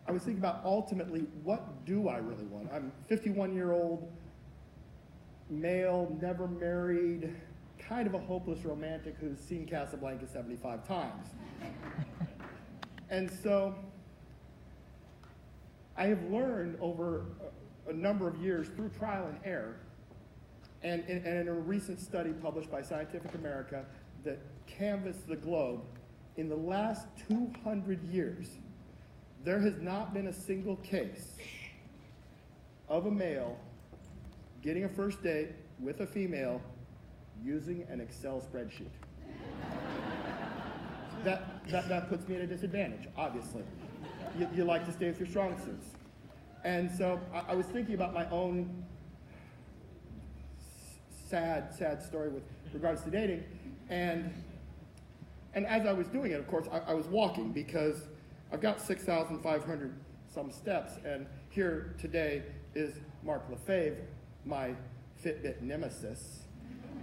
I was thinking about ultimately, what do I really want? I'm a 51-year-old male, never married, kind of a hopeless romantic who's seen Casablanca 75 times. And so I have learned over a number of years through trial and error, and in a recent study published by Scientific America that canvassed the globe, in the last 200 years, there has not been a single case of a male getting a first date with a female using an Excel spreadsheet. That puts me at a disadvantage, obviously. You like to stay with your strong suits. And so I was thinking about my own sad story with regards to dating. And as I was doing it, of course, I was walking because I've got 6,500 some steps. And here today is Mark Lefebvre, my Fitbit nemesis.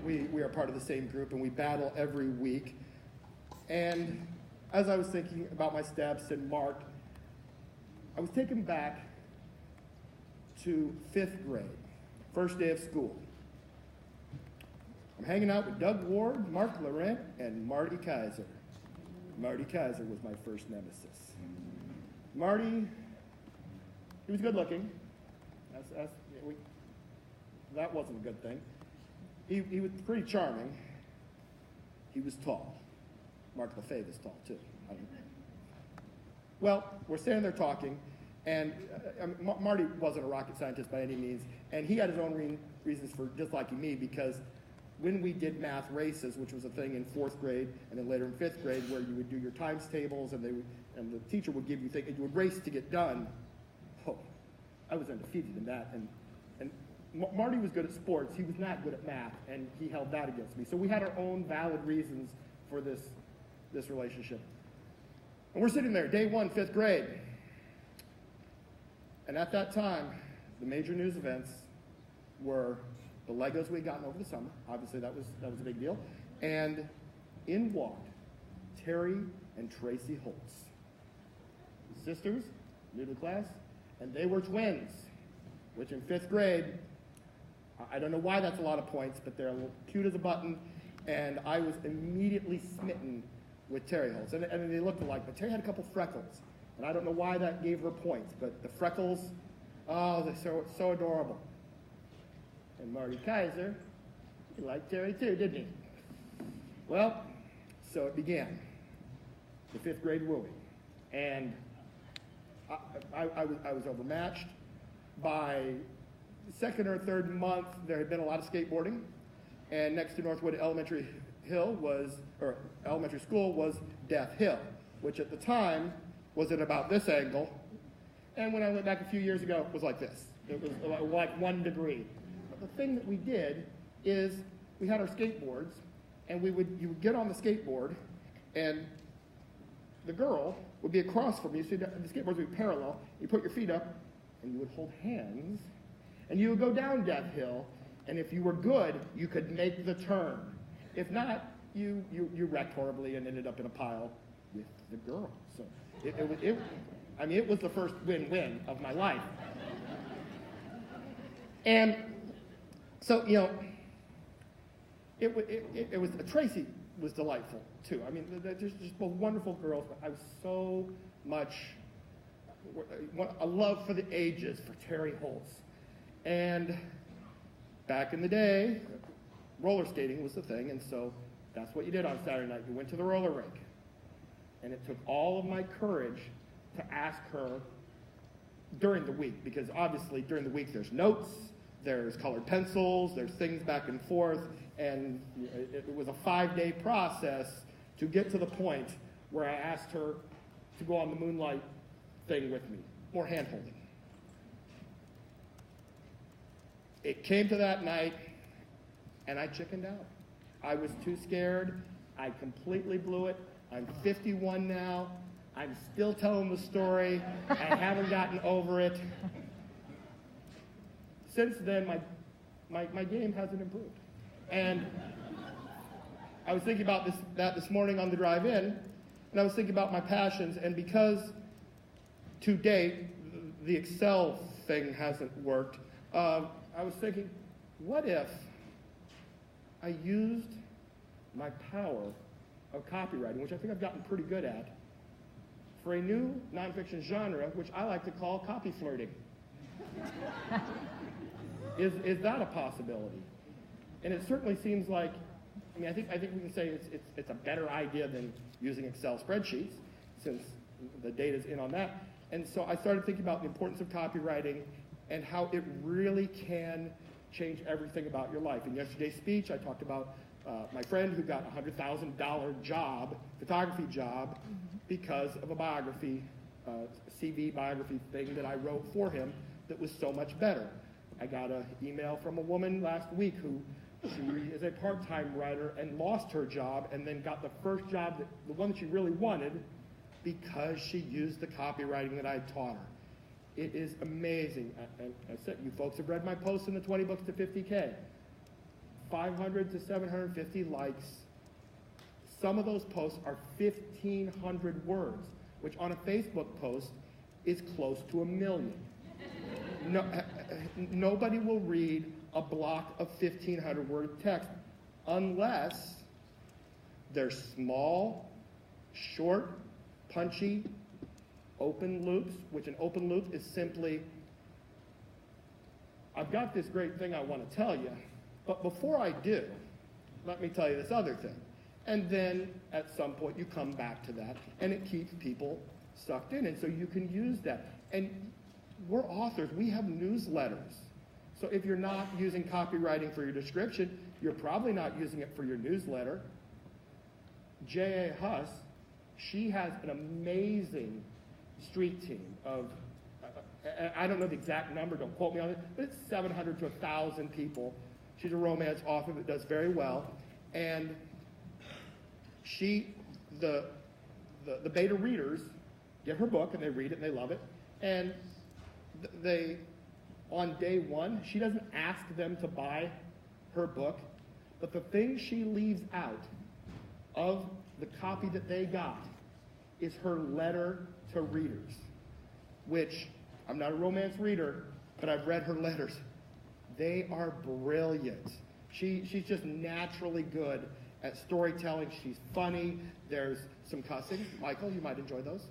We are part of the same group and we battle every week. And as I was thinking about my steps and Mark, I was taken back to 5th grade, first day of school. I'm hanging out with Doug Ward, Mark Laurent, and Marty Kaiser. Marty Kaiser was my first nemesis. Marty, he was good looking. That wasn't a good thing. He was pretty charming. He was tall. Mark Lefebvre is tall, too. Well, we're standing there talking, and Marty wasn't a rocket scientist by any means, and he had his own reasons for disliking me because when we did math races, which was a thing in 4th grade and then later in 5th grade where you would do your times tables and the teacher would give you things and you would race to get done, I was undefeated in that. And Marty was good at sports. He was not good at math, and he held that against me. So we had our own valid reasons for this relationship. And we're sitting there, day 1, 5th grade. And at that time, the major news events were the Legos we had gotten over the summer. Obviously, that was a big deal. And in walked Terry and Tracy Holtz. Sisters, new to the class, and they were twins, which in 5th grade, I don't know why that's a lot of points, but they're cute as a button, and I was immediately smitten with Terry Holtz. And they looked alike, but Terry had a couple freckles, and I don't know why that gave her points, but the freckles, oh, they're so adorable. And Marty Kaiser, he liked Terry too, didn't he? Well, so it began, the 5th grade wooing. And I was overmatched. By the 2nd or 3rd month, there had been a lot of skateboarding. And next to Northwood Elementary School was Death Hill, which at the time was at about this angle. And when I went back a few years ago, it was like this. It was like 1 degree. The thing that we did is we had our skateboards, and you would get on the skateboard, and the girl would be across from you. So the skateboards would be parallel. You put your feet up, and you would hold hands, and you would go down Death Hill, and if you were good, you could make the turn. If not, you wrecked horribly and ended up in a pile with the girl. So it was the first win-win of my life. And so, it was, Tracy was delightful, too. I mean, there's just both wonderful girls, but I was so much a love for the ages for Terry Holtz. And back in the day, roller skating was the thing, and so that's what you did on Saturday night. You went to the roller rink. And it took all of my courage to ask her during the week, because obviously during the week there's notes, there's colored pencils, there's things back and forth, and it was a 5-day process to get to the point where I asked her to go on the moonlight thing with me, more hand-holding. It came to that night, and I chickened out. I was too scared. I completely blew it. I'm 51 now. I'm still telling the story. I haven't gotten over it. Since then, my game hasn't improved. And I was thinking about that this morning on the drive in, and I was thinking about my passions, and because to date, the Excel thing hasn't worked. I was thinking, what if I used my power of copywriting, which I think I've gotten pretty good at, for a new nonfiction genre, which I like to call copy flirting. Is that a possibility? And it certainly seems like, I mean, I think we can say it's a better idea than using Excel spreadsheets, since the data's in on that. And so I started thinking about the importance of copywriting and how it really can change everything about your life. In yesterday's speech, I talked about my friend who got a $100,000 job, photography job, because of a biography, CV biography thing that I wrote for him that was so much better. I got an email from a woman last week who she is a part-time writer and lost her job and then got the first job, the one that she really wanted, because she used the copywriting that I taught her. It is amazing. I said, you folks have read my post in the 20 books to 50K. 500 to 750 likes. Some of those posts are 1,500 words, which on a Facebook post is close to 1 million. No, nobody will read a block of 1,500 word text unless they're small, short, punchy, open loops, which an open loop is simply, I've got this great thing I want to tell you, but before I do, let me tell you this other thing. And then at some point you come back to that, and it keeps people sucked in, and so you can use that. And we're authors, we have newsletters. So if you're not using copywriting for your description, you're probably not using it for your newsletter. J.A. Huss, she has an amazing street team of, I don't know the exact number, don't quote me on it, but it's 700 to 1,000 people. She's a romance author that does very well. And the beta readers get her book and they read it and they love it. And they, on day one, she doesn't ask them to buy her book, but the thing she leaves out of the copy that they got is her letter to readers, which I'm not a romance reader, but I've read her letters. They are brilliant. She's just naturally good at storytelling. She's funny. There's some cussing. Michael, you might enjoy those.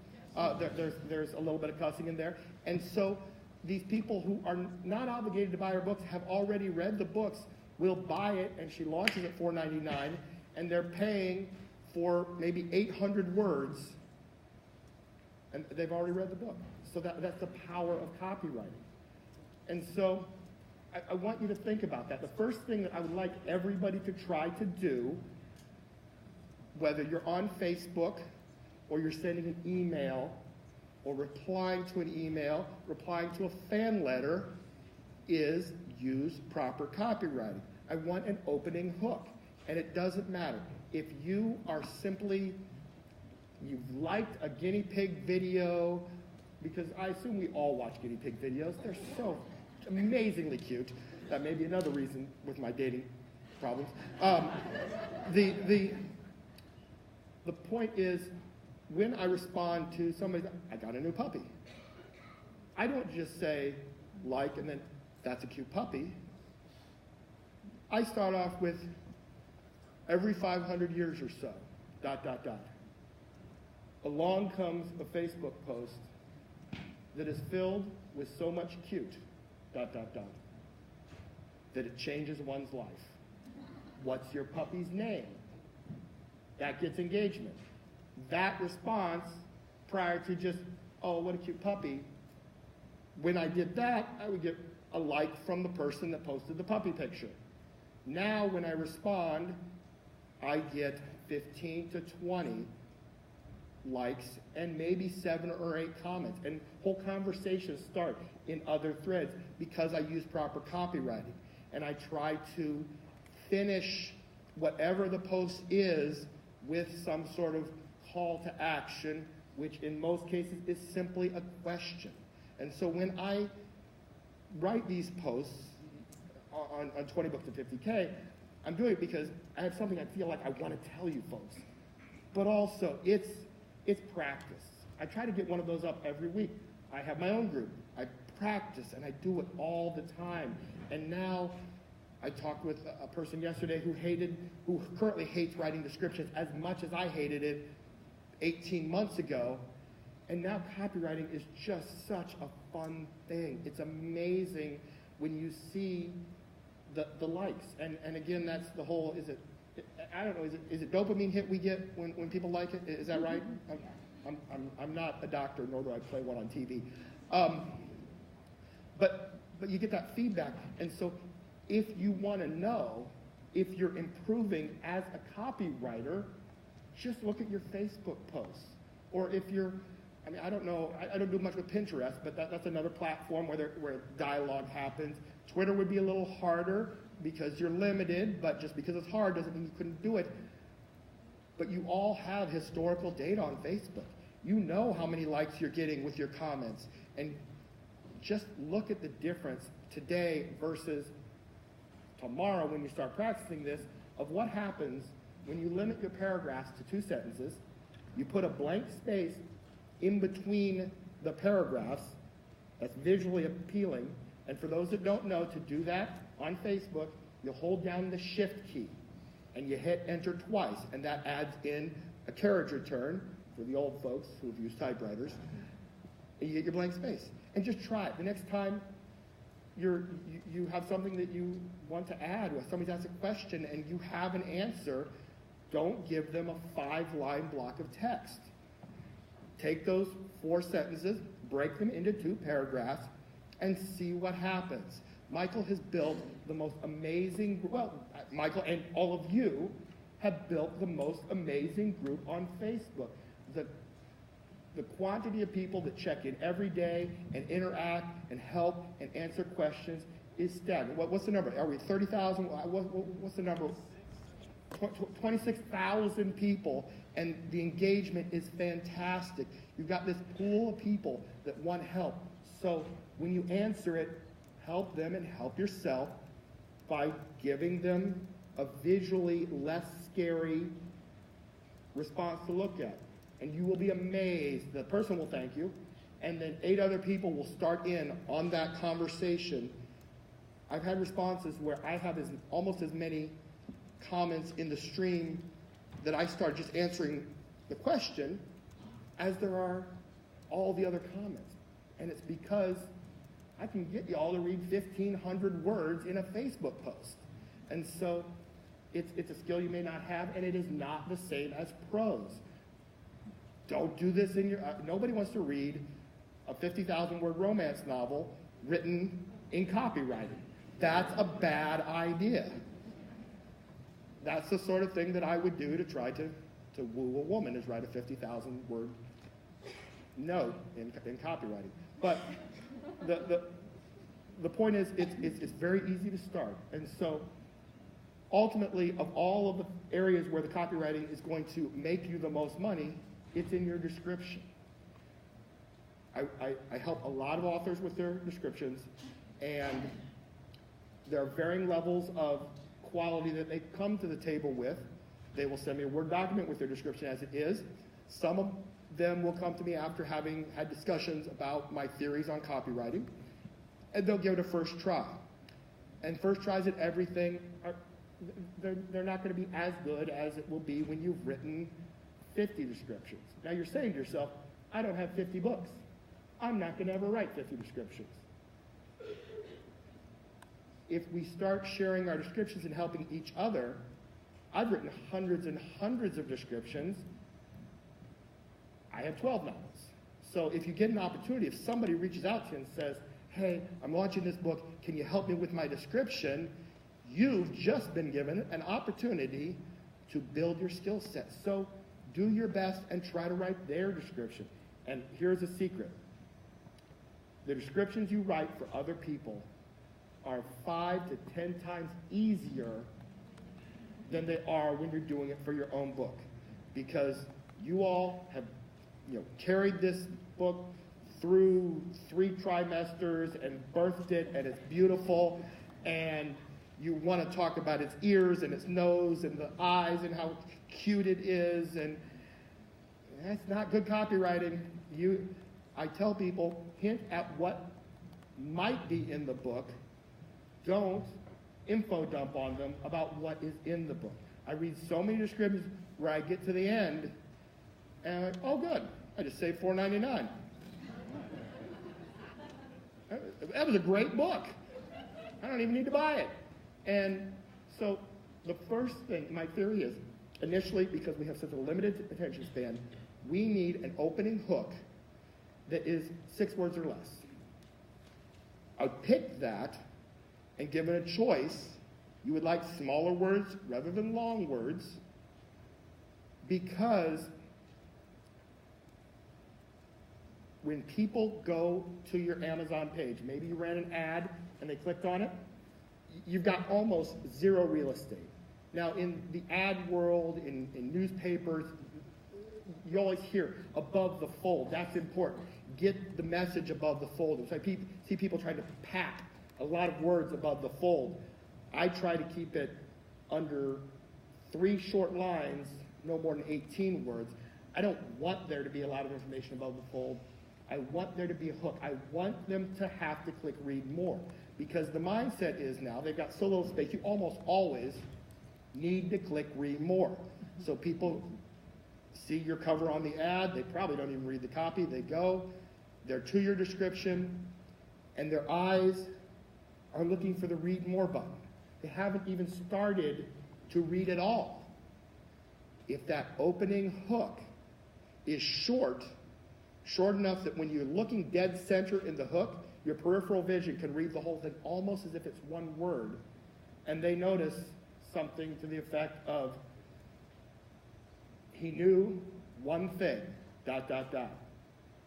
There's a little bit of cussing in there. And so these people who are not obligated to buy her books have already read the books, will buy it, and she launches at $4.99, and they're paying for maybe 800 words, and they've already read the book. So that's the power of copywriting. And so I want you to think about that. The first thing that I would like everybody to try to do, whether you're on Facebook or you're sending an email or replying to an email, replying to a fan letter, is use proper copywriting. I want an opening hook, and it doesn't matter. If you are simply, you've liked a guinea pig video, because I assume we all watch guinea pig videos. They're so amazingly cute. That may be another reason with my dating problems. The point is, when I respond to somebody, I got a new puppy, I don't just say like and then that's a cute puppy. I start off with every 500 years or so, ... Along comes a Facebook post that is filled with so much cute ... that it changes one's life. What's your puppy's name? That gets engagement. That response, prior to just, oh, what a cute puppy, when I did that, I would get a like from the person that posted the puppy picture. Now, when I respond, I get 15 to 20 likes and maybe 7 or 8 comments. And whole conversations start in other threads because I use proper copywriting. And I try to finish whatever the post is with some sort of call to action, which in most cases is simply a question. And so when I write these posts on 20 books to 50K, I'm doing it because I have something I feel like I want to tell you folks. But also, it's practice. I try to get one of those up every week. I have my own group. I practice and I do it all the time. And now I talked with a person yesterday who currently hates writing descriptions as much as I hated it 18 months ago. And now copywriting is just such a fun thing. It's amazing when you see the likes. And again, that's the whole, I don't know, is it dopamine hit we get when people like it? Is that right? I'm not a doctor, nor do I play one on TV. But you get that feedback. And so if you want to know if you're improving as a copywriter, just look at your Facebook posts. Or if you're, I don't know, I don't do much with Pinterest, but that's another platform where dialogue happens. Twitter would be a little harder because you're limited, but just because it's hard doesn't mean you couldn't do it. But you all have historical data on Facebook. You know how many likes you're getting with your comments. And just look at the difference today versus tomorrow when you start practicing this of what happens when you limit your paragraphs to 2 sentences. You put a blank space in between the paragraphs that's visually appealing. And for those that don't know, to do that on Facebook, you'll hold down the Shift key and you hit Enter twice, and that adds in a carriage return for the old folks who have used typewriters, and you get your blank space. And just try it. The next time you have something that you want to add, or somebody's asked a question and you have an answer, don't give them a 5-line block of text. Take those 4 sentences, break them into 2 paragraphs, and see what happens. Michael has built the most amazing, Michael and all of you have built the most amazing group on Facebook. The quantity of people that check in every day and interact and help and answer questions is staggering. What's the number? Are we 30,000? What's the number? 26,000 people, and the engagement is fantastic. You've got this pool of people that want help. So when you answer it, help them and help yourself by giving them a visually less scary response to look at. And you will be amazed. The person will thank you, and then 8 other people will start in on that conversation. I've had responses where I have almost as many comments in the stream that I start just answering the question as there are all the other comments. And it's because I can get you all to read 1,500 words in a Facebook post. And so it's a skill you may not have, and it is not the same as prose. Don't do this in your, nobody wants to read a 50,000-word romance novel written in copywriting. That's a bad idea. That's the sort of thing that I would do to try to woo a woman, is write a 50,000-word note in copywriting. But the point is, it's very easy to start. And so ultimately, of all of the areas where the copywriting is going to make you the most money, it's in your description. I help a lot of authors with their descriptions, and there are varying levels of quality that they come to the table with. They will send me a Word document with their description as it is. Some of them will come to me after having had discussions about my theories on copywriting, and they'll give it a first try. And first tries at everything, they're not going to be as good as it will be when you've written 50 descriptions. Now you're saying to yourself, I don't have 50 books. I'm not going to ever write 50 descriptions. If we start sharing our descriptions and helping each other, I've written hundreds and hundreds of descriptions. I have 12 novels. So if you get an opportunity, if somebody reaches out to you and says, hey, I'm launching this book, can you help me with my description? You've just been given an opportunity to build your skill set. So do your best and try to write their description. And here's a secret. The descriptions you write for other people are 5 to 10 times easier than they are when you're doing it for your own book. Because you all have carried this book through 3 trimesters and birthed it, and it's beautiful, and you want to talk about its ears and its nose and the eyes and how cute it is, and that's not good copywriting. I tell people, hint at what might be in the book. Don't info dump on them about what is in the book. I read so many descriptions where I get to the end and I'm like, oh good, I just saved $4.99. That was a great book. I don't even need to buy it. And so the first thing, my theory is, initially, because we have such a limited attention span, we need an opening hook that is 6 words or less. I pick that, and given a choice, you would like smaller words rather than long words, because when people go to your Amazon page, maybe you ran an ad and they clicked on it, you've got almost zero real estate. Now, in the ad world, in newspapers, you always hear above the fold. That's important. Get the message above the fold. So I see people trying to pack a lot of words above the fold. I try to keep it under 3 short lines, no more than 18 words. I don't want there to be a lot of information above the fold. I want there to be a hook. I want them to have to click read more, because the mindset is now they've got so little space, you almost always need to click read more. So people see your cover on the ad, they probably don't even read the copy, they go, they're to your description, and their eyes are looking for the read more button. They haven't even started to read at all. If that opening hook is short enough that when you're looking dead center in the hook, your peripheral vision can read the whole thing almost as if it's one word, and they notice something to the effect of, he knew one thing, ...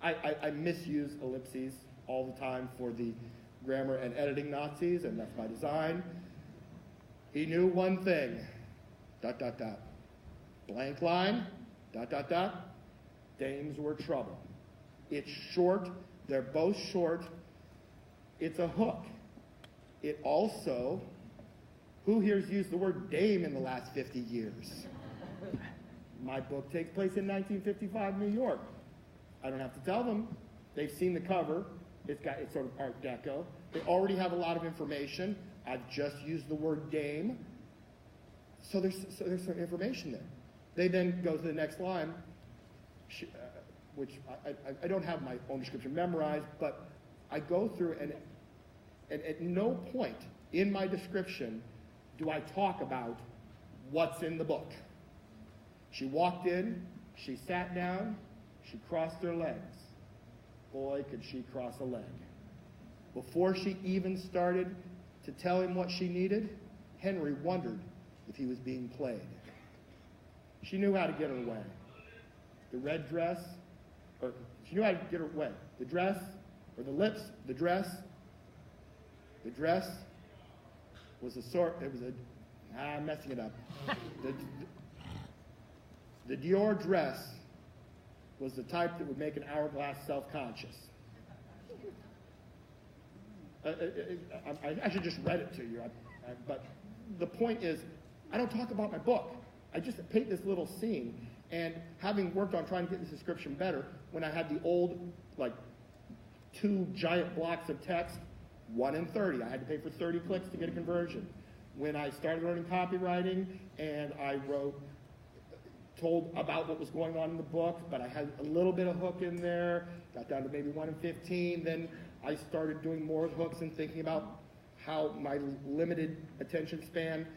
I misuse ellipses all the time for the grammar and editing Nazis, and that's by design. He knew one thing, ... Blank line, ... Dames were trouble. It's short, they're both short, it's a hook. It also, who here's used the word dame in the last 50 years? My book takes place in 1955 New York. I don't have to tell them. They've seen the cover. It's sort of Art Deco. They already have a lot of information. I've just used the word dame. So there's some information there. They then go to the next line, which I don't have my own description memorized, but I go through and at no point in my description do I talk about what's in the book. She walked in, she sat down, she crossed her legs. Boy, could she cross a leg. Before she even started to tell him what she needed, Henry wondered if he was being played. She knew how to get her way. The red dress, or she knew how to get her way. The dress, or the lips, the dress was I'm messing it up. The Dior dress was the type that would make an hourglass self-conscious. I should just read it to you, but the point is, I don't talk about my book. I just paint this little scene, and having worked on trying to get this description better, when I had the old, 2 giant blocks of text, 1 in 30, I had to pay for 30 clicks to get a conversion. When I started learning copywriting, and I told about what was going on in the book, but I had a little bit of hook in there, got down to maybe 1 in 15, then I started doing more hooks and thinking about how my limited attention span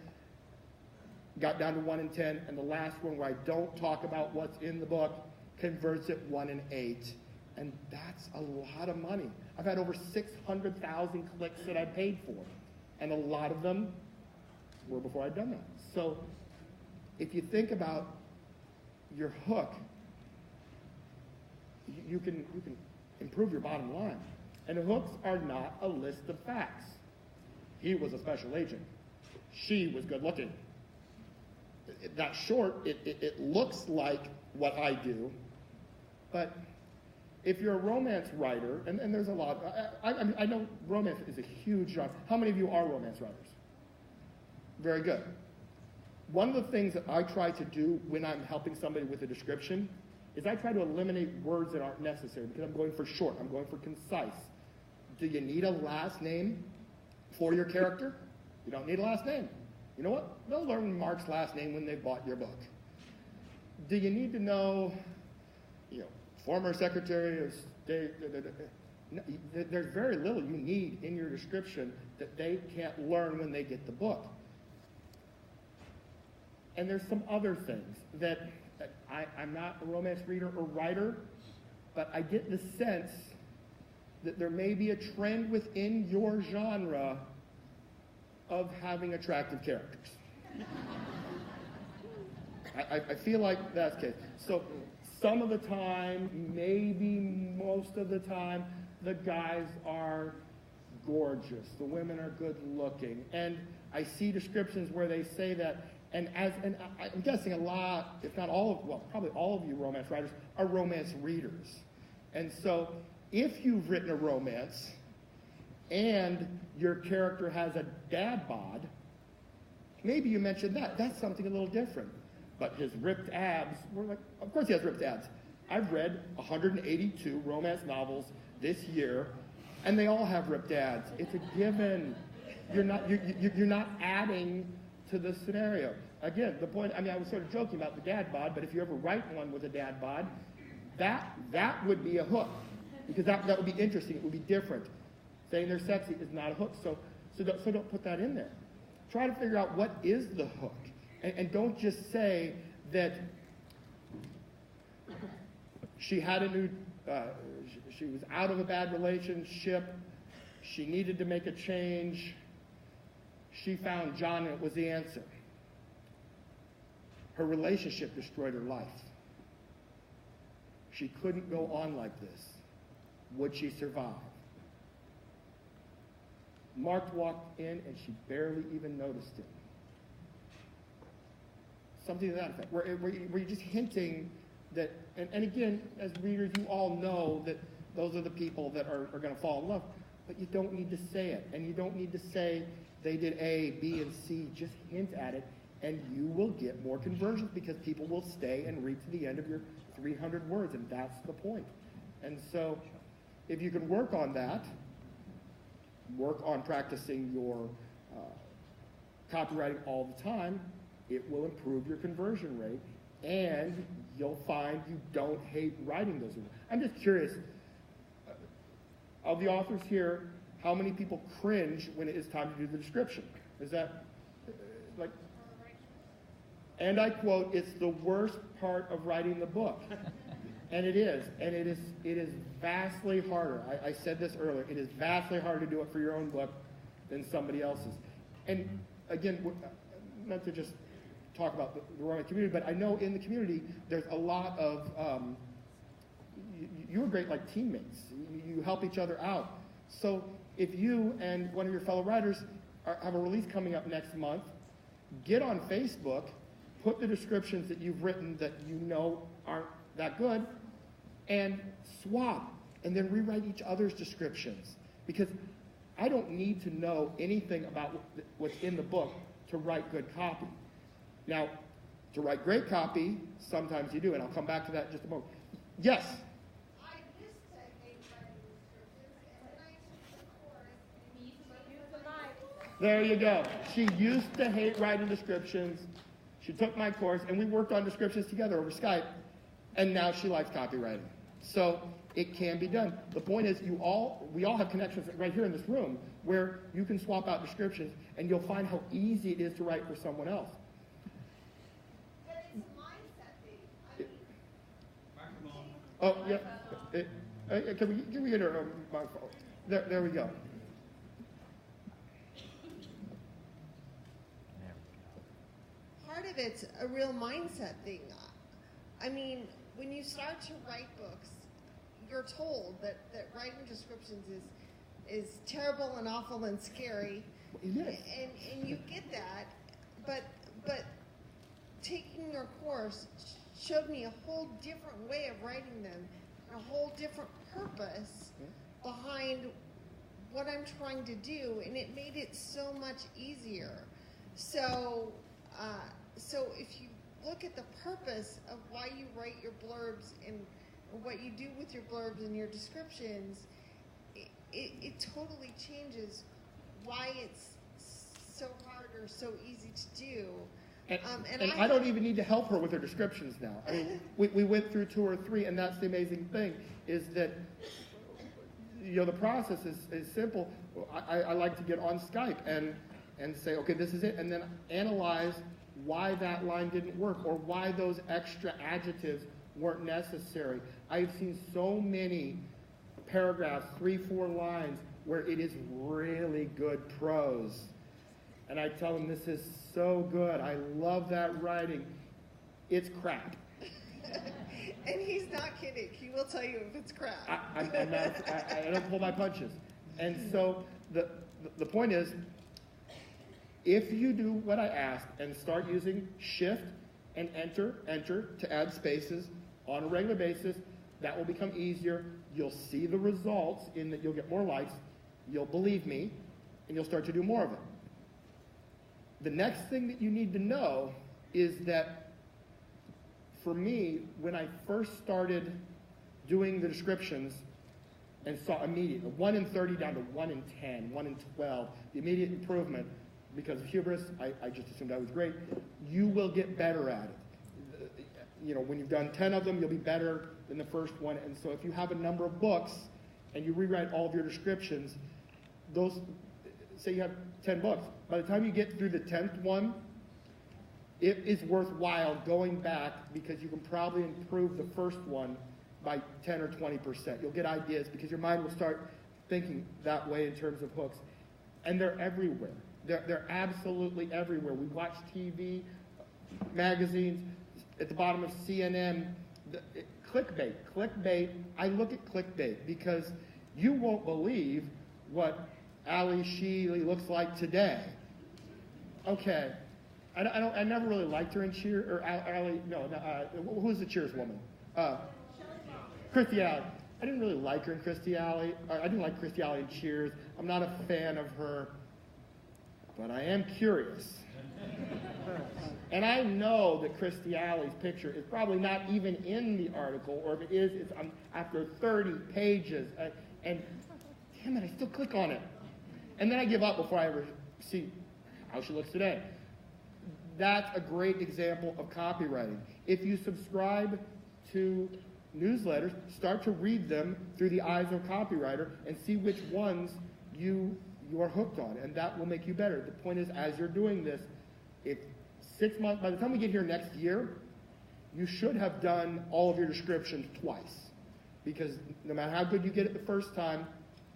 got down to 1 in 10, and the last one where I don't talk about what's in the book converts it 1 in 8, and that's a lot of money. I've had over 600,000 clicks that I paid for, and a lot of them were before I'd done that. So if you think about your hook, you can improve your bottom line. And hooks are not a list of facts. He was a special agent. She was good looking. That short, it looks like what I do, but if you're a romance writer, and there's a lot, I know romance is a huge genre. How many of you are romance writers? Very good. One of the things that I try to do when I'm helping somebody with a description is I try to eliminate words that aren't necessary because I'm going for short. I'm going for concise. Do you need a last name for your character? You don't need a last name. You know what? They'll learn Mark's last name when they bought your book. Do you need to know, former Secretary of State? No, there's very little you need in your description that they can't learn when they get the book. And there's some other things that I'm not a romance reader or writer, but I get the sense that there may be a trend within your genre of having attractive characters. I feel like that's the case. So some of the time, maybe most of the time, the guys are gorgeous. The women are good looking. And I see descriptions where they say that. And I'm guessing a lot, if not all of, well, probably all of you romance writers are romance readers. And so if you've written a romance and your character has a dad bod, maybe you mentioned that. That's something a little different. But his ripped abs, we're like, of course he has ripped abs. I've read 182 romance novels this year, and they all have ripped abs. It's a given. You're not adding to the scenario. Again, the point, I was sort of joking about the dad bod, but if you ever write one with a dad bod, that would be a hook, because that would be interesting. It would be different. Saying they're sexy is not a hook, so don't put that in there. Try to figure out what is the hook, and don't just say that she had a new, she was out of a bad relationship, she needed to make a change, she found John and it was the answer. Her relationship destroyed her life. She couldn't go on like this. Would she survive? Mark walked in and she barely even noticed him. Something to that effect, where you're just hinting that, and again, as readers, you all know that those are the people that are going to fall in love, but you don't need to say it, and you don't need to say they did A, B, and C. Just hint at it, and you will get more conversions because people will stay and read to the end of your 300 words, and that's the point. And so, if you can work on that, work on practicing your copywriting all the time, it will improve your conversion rate, and you'll find you don't hate writing those words. I'm just curious, of the authors here, how many people cringe when it is time to do the description? Is that like, and I quote, it's the worst part of writing the book. And it is vastly harder. I said this earlier, it is vastly harder to do it for your own book than somebody else's. And again, not to just talk about the romance community, but I know in the community there's a lot of, you are great like teammates. You help each other out. So if you and one of your fellow writers have a release coming up next month, get on Facebook, put the descriptions that you've written that you know aren't that good, and swap, and then rewrite each other's descriptions. Because I don't need to know anything about what's in the book to write good copy. Now, to write great copy, sometimes you do, and I'll come back to that in just a moment. Yes? I used to hate writing descriptions, and then I took the course, and use the mic. There you go. She used to hate writing descriptions. She took my course, and we worked on descriptions together over Skype, and now she likes copywriting. So it can be done. The point is, we all have connections right here in this room where you can swap out descriptions, and you'll find how easy it is to write for someone else. But it's a mindset thing. Oh, yeah. Can we get her microphone? There we go. Part of it's a real mindset thing. I mean, when you start to write books, you're told that writing descriptions is terrible and awful and scary. It is. And you get that, but taking your course showed me a whole different way of writing them, and a whole different purpose behind what I'm trying to do, and it made it so much easier. So if look at the purpose of why you write your blurbs and what you do with your blurbs and your descriptions, it totally changes why it's so hard or so easy to do. And I don't even need to help her with her descriptions now. I mean, we went through 2 or 3, and that's the amazing thing, is that, the process is simple. I like to get on Skype and say, okay, this is it, and then analyze why that line didn't work or why those extra adjectives weren't necessary. I've seen so many paragraphs, 3, 4 lines, where it is really good prose. And I tell them, this is so good. I love that writing. It's crap. And he's not kidding. He will tell you if it's crap. I don't pull my punches. And so the point is, if you do what I ask and start using shift and enter to add spaces on a regular basis, that will become easier. You'll see the results in that you'll get more likes, you'll believe me, and you'll start to do more of it. The next thing that you need to know is that for me, when I first started doing the descriptions and saw immediate, 1 in 30 down to 1 in 10, 1 in 12, the immediate improvement, because of hubris, I just assumed I was great, you will get better at it. When you've done 10 of them, you'll be better than the first one. And so if you have a number of books and you rewrite all of your descriptions, say you have 10 books. By the time you get through the 10th one, it is worthwhile going back because you can probably improve the first one by 10 or 20%. You'll get ideas because your mind will start thinking that way in terms of hooks. And they're everywhere. They're absolutely everywhere. We watch TV, magazines, at the bottom of CNN, clickbait. I look at clickbait because you won't believe what Ali Sheely looks like today. Okay, I never really liked her in Cheers, or Ali. Who's the Cheers woman? Christy Alley. I didn't really like her in Christy Alley. I didn't like Christy Alley in Cheers. I'm not a fan of her, but I am curious. And I know that Christy Alley's picture is probably not even in the article, or if it is, it's after 30 pages. And damn it, I still click on it. And then I give up before I ever see how she looks today. That's a great example of copywriting. If you subscribe to newsletters, start to read them through the eyes of a copywriter and see which ones you are hooked on, and that will make you better. The point is, as you're doing this, if 6 months, by the time we get here next year, you should have done all of your descriptions twice. Because no matter how good you get it the first time,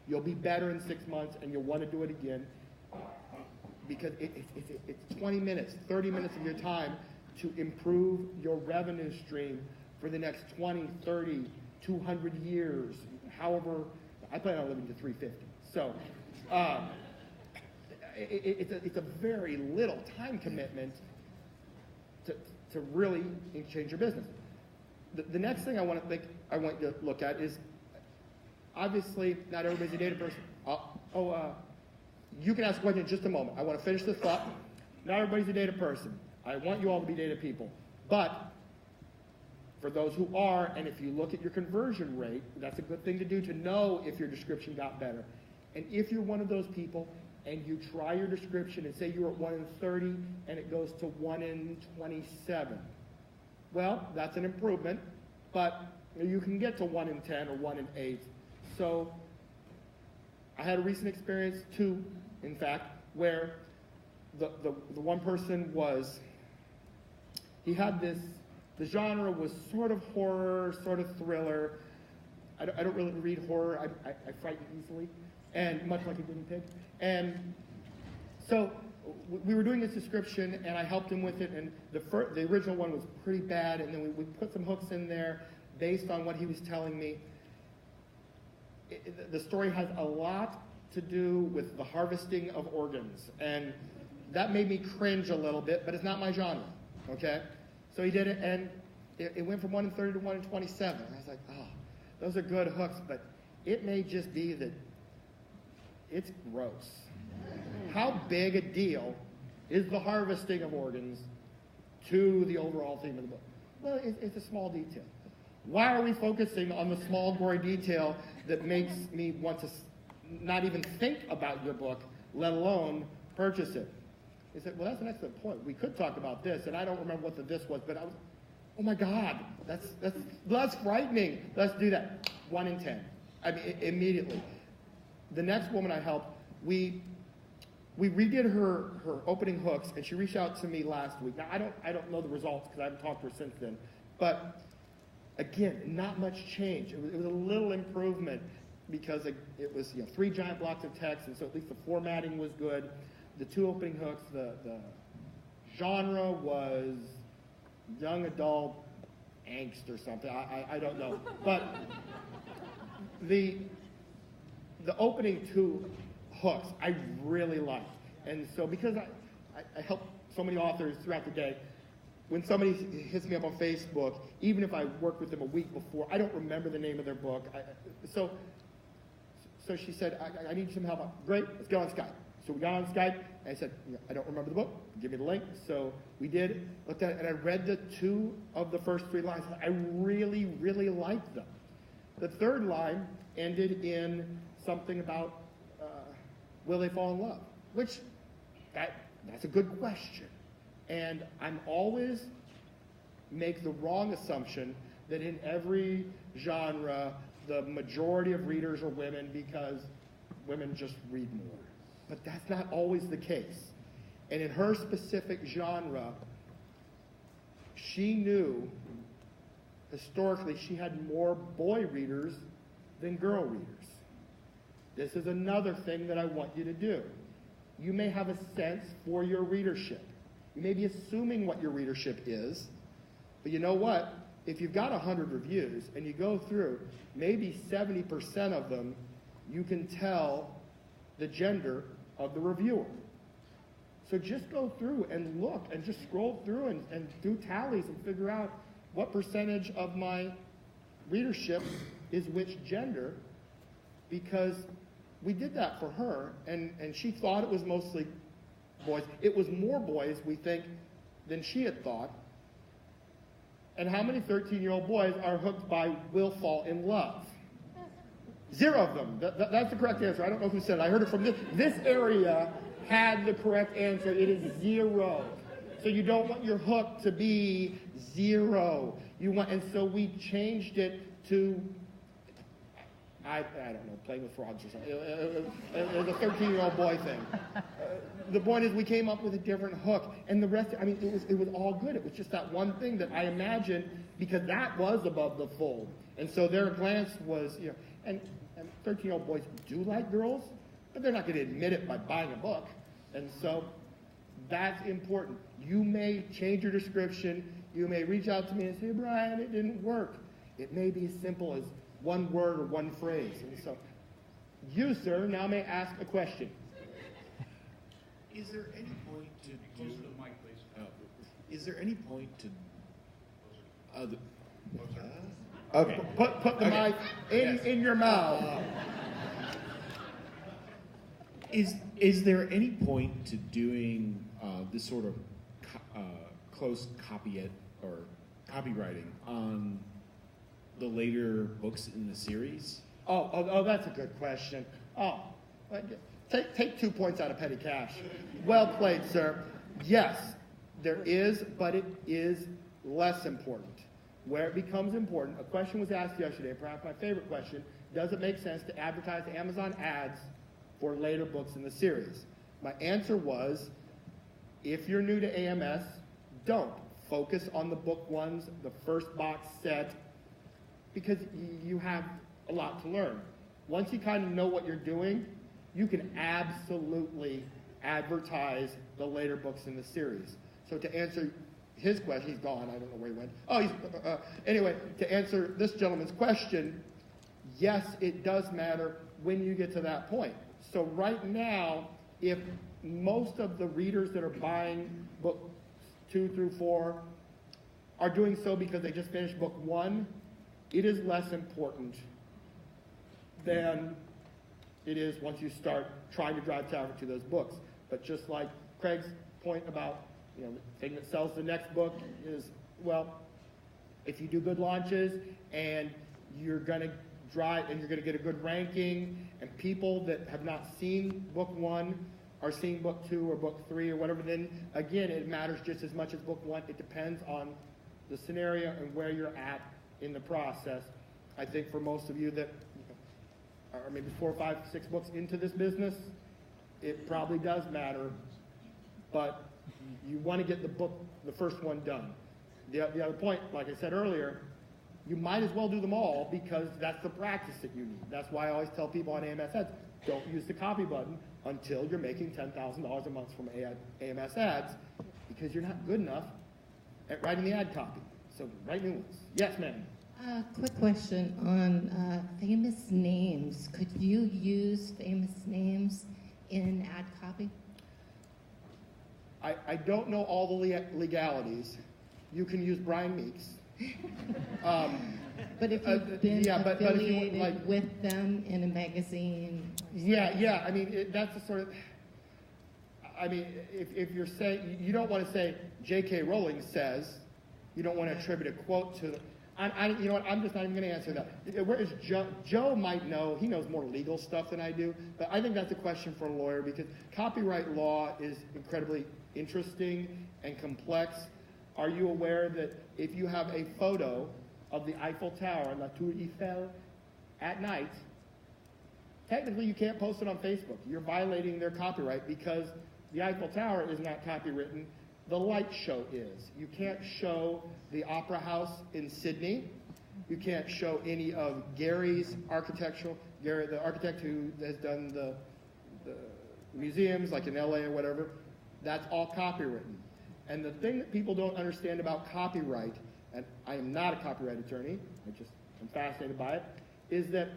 you'll be better in 6 months and you'll want to do it again. Because it's 20 minutes, 30 minutes of your time to improve your revenue stream for the next 20, 30, 200 years, however, I plan on living to 350. So it's a very little time commitment to really change your business. The next thing I want to look at is, obviously, not everybody's a data person. You can ask a question in just a moment. I want to finish this thought. Not everybody's a data person. I want you all to be data people. But for those who are, and if you look at your conversion rate, that's a good thing to do to know if your description got better. And if you're one of those people and you try your description and say you're at 1 in 30 and it goes to 1 in 27, well, that's an improvement, but you can get to 1 in 10 or 1 in 8. So I had a recent experience, 2, in fact, where the one person was, he had this, the genre was sort of horror, sort of thriller. I don't really read horror. I frighten easily, and much like a guinea pig. And so we were doing this description, and I helped him with it, and the original one was pretty bad, and then we put some hooks in there based on what he was telling me. The story has a lot to do with the harvesting of organs, and that made me cringe a little bit, but it's not my genre, okay? So he did it, and it went from 1 in 30 to 1 in 27. And I was like, oh, those are good hooks, but it may just be that it's gross. How big a deal is the harvesting of organs to the overall theme of the book? Well, it's a small detail. Why are we focusing on the small, gory detail that makes me want to not even think about your book, let alone purchase it? He said, well, that's an excellent point. We could talk about this, and I don't remember what the this was, but I was, oh my God, that's frightening. Let's do that. 1 in 10. I mean, immediately. The next woman I helped, we redid her opening hooks, and she reached out to me last week. Now, I don't know the results because I haven't talked to her since then, but again, not much change. It was a little improvement because it was 3 giant blocks of text, and so at least the formatting was good. The 2 opening hooks, the genre was young adult angst or something. I don't know. But the opening 2 hooks I really liked. And so because I help so many authors throughout the day, when somebody hits me up on Facebook, even if I worked with them a week before, I don't remember the name of their book. So she said, I need some help. Great, let's get on Skype. So we got on Skype, and I said, I don't remember the book. Give me the link. So we did, looked at it, and I read the 2 of the first 3 lines. I really, really liked them. The 3rd line ended in something about, will they fall in love? Which, that's a good question. And I'm always make the wrong assumption that in every genre, the majority of readers are women because women just read more. But that's not always the case. And in her specific genre, she knew, historically, she had more boy readers than girl readers. This is another thing that I want you to do. You may have a sense for your readership. You may be assuming what your readership is, but you know what? If you've got 100 reviews and you go through, maybe 70% of them, you can tell the gender of the reviewer. So just go through and look and just scroll through and do tallies and figure out what percentage of my readership is which gender, because we did that for her, and she thought it was mostly boys. It was more boys, we think, than she had thought. And how many 13-year-old boys are hooked by will fall in love? 0 of them. That's the correct answer. I don't know who said it. I heard it from this area had the correct answer. It is 0. So you don't want your hook to be 0. And so we changed it to, I don't know, playing with frogs or something. It was a 13-year-old boy thing. The point is we came up with a different hook. And the rest, I mean, it was all good. It was just that one thing that I imagined, because that was above the fold. And so their glance was, and 13-year-old boys do like girls, but they're not going to admit it by buying a book. And so that's important. You may change your description. You may reach out to me and say, Brian, it didn't work. It may be as simple as 1 word or 1 phrase. And so you, sir, now may ask a question. Is there any point to Closer to the mic, please. Is there any point to Okay, put the mic in your mouth. Is there any point to doing this sort of close copying or copywriting on the later books in the series? Oh, that's a good question. Take 2 points out of petty cash. Well played, sir. Yes, there is, but it is less important. Where it becomes important, a question was asked yesterday, perhaps my favorite question, does it make sense to advertise Amazon ads for later books in the series? My answer was, if you're new to AMS, don't. Focus on the book ones, the first box set, because you have a lot to learn. Once you kind of know what you're doing, you can absolutely advertise the later books in the series. So to answer his question, he's gone, I don't know where he went. Anyway, to answer this gentleman's question, yes, it does matter when you get to that point. So right now, if most of the readers that are buying books 2 through 4 are doing so because they just finished book 1, it is less important than it is once you start trying to drive traffic to those books. But just like Craig's point about You know, the thing that sells the next book is, well, if you do good launches and you're going to drive and you're going to get a good ranking, and people that have not seen book 1 are seeing book 2 or book 3 or whatever, then again, it matters just as much as book 1. It depends on the scenario and where you're at in the process. I think for most of you that are maybe 4, 5, 6 books into this business, it probably does matter, but you want to get the first one done. The other point, like I said earlier, you might as well do them all because that's the practice that you need. That's why I always tell people on AMS ads, don't use the copy button until you're making $10,000 a month from AMS ads, because you're not good enough at writing the ad copy. So write new ones. Yes, ma'am. Quick question on famous names. Could you use famous names in ad copy? I don't know all the legalities. You can use Brian Meeks. But if you've been but if you, affiliated with them in a magazine. Yeah. I mean, that's the sort of. I mean, if you're saying, you don't want to say J.K. Rowling says, you don't want to attribute a quote to. You know what? I'm just not even going to answer that. Where is Joe? Joe might know. He knows more legal stuff than I do. But I think that's a question for a lawyer, because copyright law is incredibly interesting and complex. Are you aware that if you have a photo of the Eiffel Tower, La Tour Eiffel, at night, technically you can't post it on Facebook. You're violating their copyright because the Eiffel Tower is not copywritten. The light show is. You can't show the Opera House in Sydney. You can't show any of Gary's architectural, Gary, the architect who has done the museums, like in LA or whatever. That's all copywritten. And the thing that people don't understand about copyright, and I am not a copyright attorney, I'm fascinated by it, is that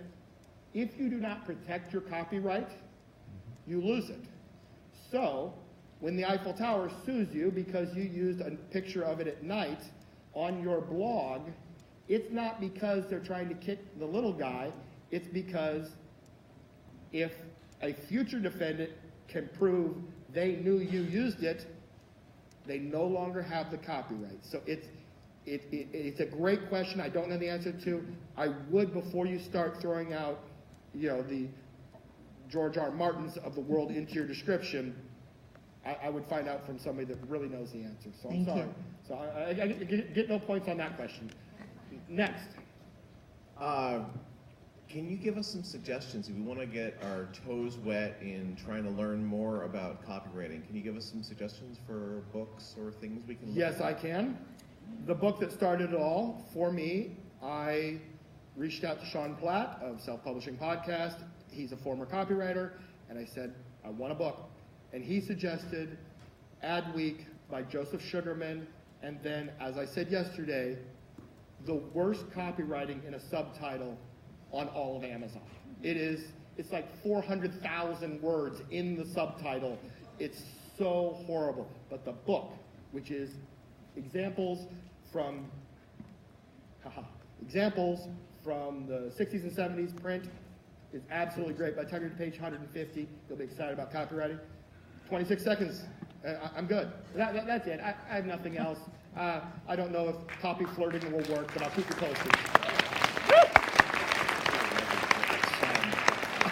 if you do not protect your copyright, you lose it. So, when the Eiffel Tower sues you because you used a picture of it at night on your blog, it's not because they're trying to kick the little guy, it's because if a future defendant can prove they knew you used it, they no longer have the copyright. So it's a great question. I don't know the answer to. I would, before you start throwing out, the George R. Martins of the world into your description, I would find out from somebody that really knows the answer. So I'm sorry. So I get no points on that question. Next. Can you give us some suggestions if we want to get our toes wet in trying to learn more about copywriting? Can you give us some suggestions for books or things we can look at? Yes, I can. The book that started it all, for me, I reached out to Sean Platt of Self-Publishing Podcast. He's a former copywriter, and I said, I want a book. And he suggested Adweek by Joseph Sugarman, and then, as I said yesterday, the worst copywriting in a subtitle on all of Amazon. It's like 400,000 words in the subtitle. It's so horrible. But the book, which is examples from the 60s and 70s print, is absolutely great. By the time you're to page 150, you'll be excited about copywriting. 26 seconds. I'm good. That's it. I have nothing else. I don't know if copy flirting will work, but I'll keep you posted.